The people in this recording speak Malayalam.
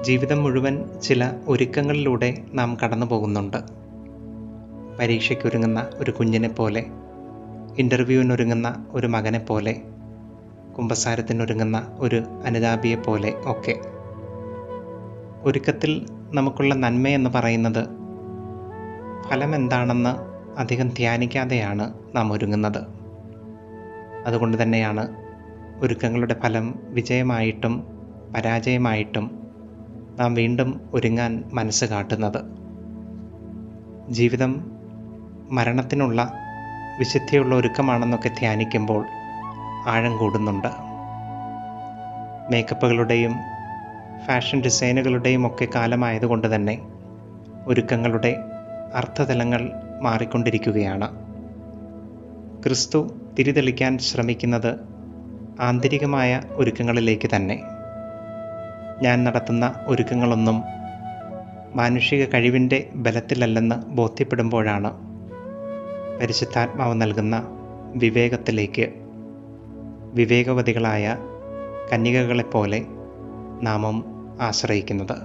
ജീവിതം മുഴുവൻ ചില ഒരുക്കങ്ങളിലൂടെ നാം കടന്നു പോകുന്നുണ്ട്. പരീക്ഷയ്ക്കൊരുങ്ങുന്ന ഒരു കുഞ്ഞിനെ പോലെ, ഇൻ്റർവ്യൂവിനൊരുങ്ങുന്ന ഒരു മകനെ പോലെ, കുമ്പസാരത്തിനൊരുങ്ങുന്ന ഒരു അനുതാപിയെ പോലെ ഒക്കെ. ഒരുക്കത്തിൽ നമുക്കുള്ള നന്മയെന്ന് പറയുന്നത് ഫലമെന്താണെന്ന് അധികം ധ്യാനിക്കാതെയാണ് നാം ഒരുങ്ങുന്നത്. അതുകൊണ്ട് തന്നെയാണ് ഒരുക്കങ്ങളുടെ ഫലം വിജയമായിട്ടും പരാജയമായിട്ടും നാം വീണ്ടും ഒരുങ്ങാൻ മനസ്സ് കാട്ടുന്നത്. ജീവിതം മരണത്തിനുള്ള വിശുദ്ധിയുള്ള ഒരുക്കമാണെന്നൊക്കെ ധ്യാനിക്കുമ്പോൾ ആഴം കൂടുന്നുണ്ട്. മേക്കപ്പുകളുടെയും ഫാഷൻ ഡിസൈനുകളുടെയും ഒക്കെ കാലമായതുകൊണ്ട് തന്നെ ഒരുക്കങ്ങളുടെ അർത്ഥതലങ്ങൾ മാറിക്കൊണ്ടിരിക്കുകയാണ്. ക്രിസ്തു തിരിതെളിക്കാൻ ശ്രമിക്കുന്നത് ആന്തരികമായ ഒരുക്കങ്ങളിലേക്ക് തന്നെ. ഞാൻ നടത്തുന്ന ഒരുക്കങ്ങളൊന്നും മാനുഷിക കഴിവിൻ്റെ ബലത്തിലല്ലെന്ന് ബോധ്യപ്പെടുമ്പോഴാണ് പരിശുദ്ധാത്മാവ് നൽകുന്ന വിവേകത്തിലേക്ക് വിവേകവതികളായ കന്യകകളെപ്പോലെ നാമും ആശ്രയിക്കുന്നത്.